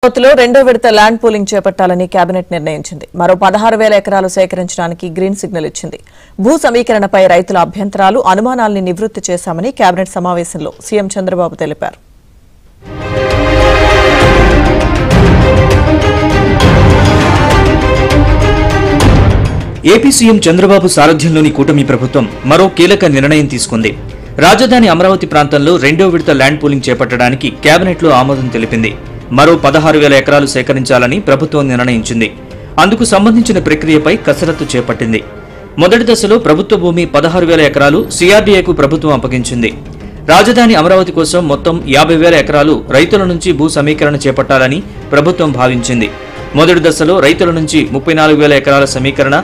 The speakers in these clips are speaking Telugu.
అమరావతిలో రెండో విడత ల్యాండ్ పూలింగ్ చేపట్టాలని కేబినెట్ నిర్ణయించింది. మరో 16,000 ఎకరాలు సేకరించడానికి గ్రీన్ సిగ్నల్ ఇచ్చింది. భూ సమీకరణపై రైతుల అభ్యంతరాలు, అనుమానాల్ని నివృత్తి చేశామని కేబినెట్ సమావేశంలో సీఎం చంద్రబాబు తెలిపారు. ఏపీ సీఎం చంద్రబాబు సారథ్యంలోని కూటమి ప్రభుత్వం మరో కీలక నిర్ణయం తీసుకుంది. రాజధాని అమరావతి ప్రాంతంలో రెండో విడత ల్యాండ్ పూలింగ్ చేపట్టడానికి కేబినెట్లో ఆమోదం తెలిపింది. మరో 16,000 ఎకరాలు సేకరించాలని ప్రభుత్వం నిర్ణయించింది. అందుకు సంబంధించిన ప్రక్రియపై కసరత్తు చేపట్టింది. మొదటి దశలో ప్రభుత్వ భూమి 16,000 ఎకరాలు సిఆర్డీఏకు ప్రభుత్వం అప్పగించింది. రాజధాని అమరావతి కోసం మొత్తం 50,000 ఎకరాలు రైతుల నుంచి భూ సమీకరణ చేపట్టాలని ప్రభుత్వం భావించింది. మొదటి దశలో రైతుల నుంచి 34,000 ఎకరాల సమీకరణ,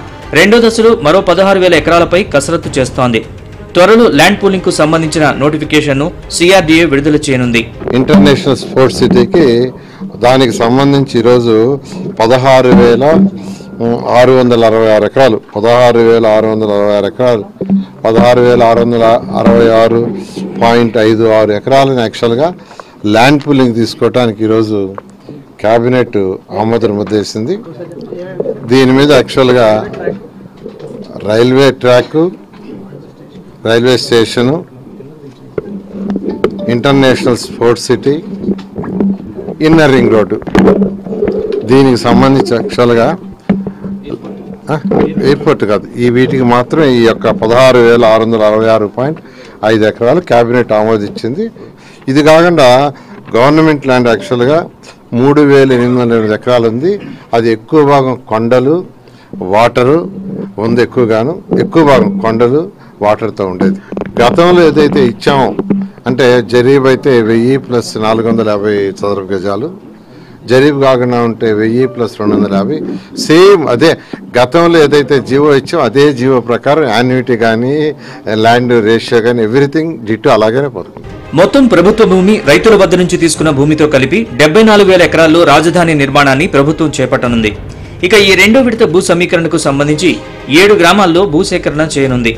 రెండో దశలో మరో 16,000 ఎకరాలపై కసరత్తు చేస్తోంది. త్వరలో ల్యాండ్ పూలింగ్ కు సంబంధించిన నోటిఫికేషన్ ను సిఆర్డీఏ విడుదల చేయనుంది. ఇంటర్నేషనల్ స్పోర్ట్స్ సిటీకి దానికి సంబంధించి ఈరోజు 16,666 ఎకరాలు 16,666 ఎకరాలు 16,666.56 ఎకరాలను యాక్చువల్గా ల్యాండ్ పూలింగ్ తీసుకోవడానికి ఈరోజు క్యాబినెట్ ఆమోదం ముద్దేసింది. దీని మీద యాక్చువల్గా railway track, railway station, international sports city, inner ring road, దీనికి సంబంధించి యాక్చువల్గా ఎయిర్పోర్ట్ కాదు, ఈ వీటికి మాత్రం ఈ యొక్క 16,666.5 ఎకరాలు క్యాబినెట్ ఆమోదించింది. ఇది కాకుండా గవర్నమెంట్ ల్యాండ్ యాక్చువల్గా 3,808 ఎకరాలు ఉంది. అది ఎక్కువ భాగం కొండలు, వాటరు ఉంది. ఎక్కువ భాగం కొండలు, వాటర్తో ఉండేది. గతంలో ఏదైతే ఇచ్చామో అంటే జరీబ్ అయితే 1000 + 450 చదరపు గజాలు, జరీబ్ కాకుండా ఉంటే 1000 + 250, సేమ్ అదే గతంలో ఏదైతే జీవో ఇచ్చామో అదే జీవో ప్రకారం యాన్యుటీ కానీ ల్యాండ్ రేషియో కానీ ఎవ్రీథింగ్ డిటో అలాగనే పోతుంది. మొత్తం ప్రభుత్వ భూమి రైతుల వద్ద నుంచి తీసుకున్న భూమితో కలిపి 74,000 ఎకరాల్లో రాజధాని నిర్మాణాన్ని ప్రభుత్వం చేపట్టనుంది. ఇక ఈ రెండో విడత భూ సమీకరణకు సంబంధించి 7 గ్రామాల్లో భూసేకరణ చేయనుంది.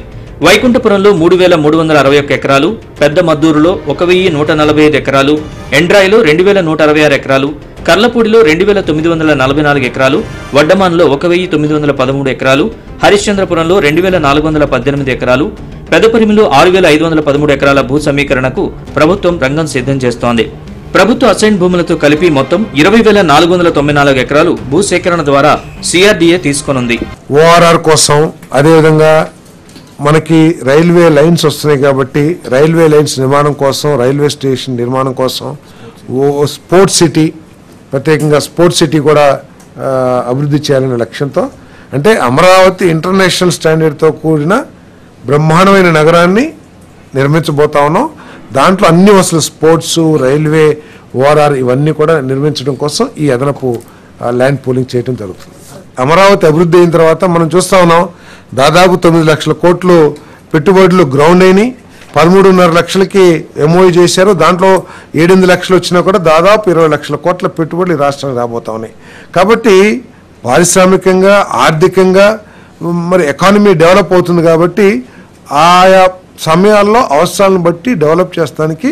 వైకుంఠపురంలో 3,361 ఎకరాలు, పెద్ద మద్దూరులో 1,145 ఎకరాలు, ఎండ్రాయిలో 2,166 ఎకరాలు, కర్లపూడిలో 2,944 ఎకరాలు, వడ్డమాన్లో 1,913 ఎకరాలు, హరిశ్చంద్రపురంలో 2,418 ఎకరాలు, పెదపరిమిలో 6,513 ఎకరాల భూ సమీకరణకు ప్రభుత్వం రంగం సిద్ధం చేస్తోంది. ప్రభుత్వ అసైన్ భూములతో కలిపి మొత్తం 20,494 ఎకరాలు భూసేకరణ ద్వారా సిఆర్డీఏ తీసుకోనుంది. ఓఆర్ఆర్ కోసం, అదేవిధంగా మనకి రైల్వే లైన్స్ వస్తున్నాయి కాబట్టి రైల్వే లైన్స్ నిర్మాణం కోసం, రైల్వే స్టేషన్ నిర్మాణం కోసం, స్పోర్ట్స్ సిటీ, ప్రత్యేకంగా స్పోర్ట్స్ సిటీ కూడా అభివృద్ధి చేయాలనే లక్ష్యంతో, అంటే అమరావతి ఇంటర్నేషనల్ స్టాండర్డ్తో కూడిన బ్రహ్మాండమైన నగరాన్ని నిర్మించబోతా ఉన్నాం. దాంట్లో అన్ని వసతులు, స్పోర్ట్స్, రైల్వే, ఓఆర్ఆర్ ఇవన్నీ కూడా నిర్మించడం కోసం ఈ అదనపు ల్యాండ్ పూలింగ్ చేయడం జరుగుతుంది. అమరావతి అభివృద్ధి అయిన తర్వాత మనం చూస్తా ఉన్నాం, దాదాపు 9 లక్షల కోట్లు పెట్టుబడులు గ్రౌండ్ అయినాయి. 13.5 లక్షలకి ఎంఓయూ చేశారు. దాంట్లో 7-8 లక్షలు వచ్చినా కూడా దాదాపు 20 లక్షల కోట్ల పెట్టుబడులు ఈ రాష్ట్రానికి రాబోతా ఉన్నాయి. కాబట్టి పారిశ్రామికంగా, ఆర్థికంగా మరి ఎకానమీ డెవలప్ అవుతుంది. కాబట్టి ఆయా సమయాల్లో అవసరాలను బట్టి డెవలప్ చేస్తానికి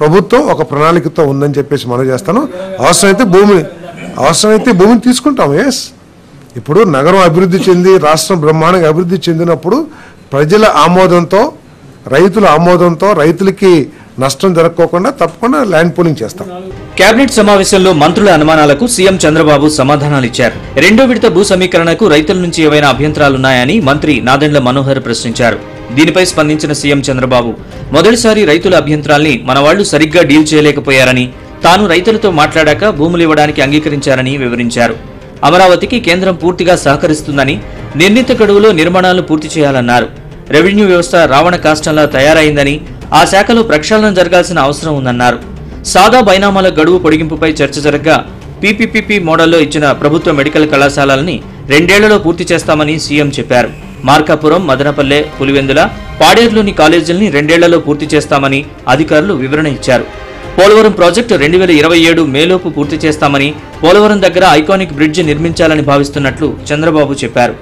ప్రభుత్వం ఒక ప్రణాళికతో ఉందని చెప్పేసి మనం చేస్తాను. అవసరమైతే భూమిని తీసుకుంటాం. ఎస్, ఇప్పుడు నగరం అభివృద్ధి చెంది, రాష్ట్రం బ్రహ్మాండంగా అభివృద్ధి చెందినప్పుడు ప్రజల ఆమోదంతో, రైతుల ఆమోదంతో, రైతులకి నష్టం జరగకోకుండా తప్పకుండా ల్యాండ్ పూలింగ్ చేస్తాం. కేబినెట్ సమావేశంలో మంత్రుల అనుమానాలకు సీఎం చంద్రబాబు సమాధానాలిచ్చారు. రెండో విడత భూ సమీకరణకు రైతుల నుంచి ఏవైనా అభ్యంతరాలున్నాయని మంత్రి నాదెండ్ల మనోహర్ ప్రశ్నించారు. దీనిపై స్పందించిన సీఎం చంద్రబాబు, మొదటిసారి రైతుల అభ్యంతరాల్ని మన వాళ్లు సరిగ్గా డీల్ చేయలేకపోయారని, తాను రైతులతో మాట్లాడాక భూములు ఇవ్వడానికి అంగీకరించారని వివరించారు. అమరావతికి కేంద్రం పూర్తిగా సహకరిస్తుందని, నిర్ణీత గడువులో నిర్మాణాలు పూర్తి చేయాలన్నారు. రెవెన్యూ వ్యవస్థ రావణ కాష్టంలా తయారైందని, ఆ శాఖలో ప్రక్షాళన జరగాల్సిన అవసరం ఉందన్నారు. సాదా బైనామాల గడువు పొడిగింపుపై చర్చ జరగ్గా పీపీపీ మోడల్లో ఇచ్చిన ప్రభుత్వ మెడికల్ కళాశాలల్ని 2 ఏళ్లలో పూర్తి చేస్తామని సీఎం చెప్పారు. మార్కాపురం, మదనపల్లె, పులివెందుల, పాడేరులోని కాలేజీల్ని 2 ఏళ్లలో పూర్తి చేస్తామని అధికారులు వివరణ ఇచ్చారు. పోలవరం ప్రాజెక్టు 2027 మేలోపు పూర్తి చేస్తామని, పోలవరం దగ్గర ఐకానిక్ బ్రిడ్జ్ నిర్మించాలని భావిస్తున్నట్లు చంద్రబాబు చెప్పారు.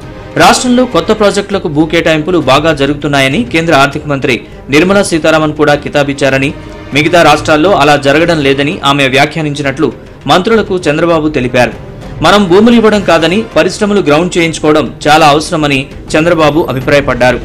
రాష్ట్రంలో కొత్త ప్రాజెక్టులకు భూ కేటాయింపులు బాగా జరుగుతున్నాయని కేంద్ర ఆర్థిక మంత్రి నిర్మలా సీతారామన్ కూడా కితాబిచ్చారని, మిగతా రాష్ట్రాల్లో అలా జరగడం లేదని ఆమె వ్యాఖ్యానించినట్లు మంత్రులకు చంద్రబాబు తెలిపారు. మనం భూములు ఇవ్వడం కాదని పరిశ్రమలు గ్రౌండ్ చేయించుకోవడం చాలా అవసరమని చంద్రబాబు అభిప్రాయపడ్డారు.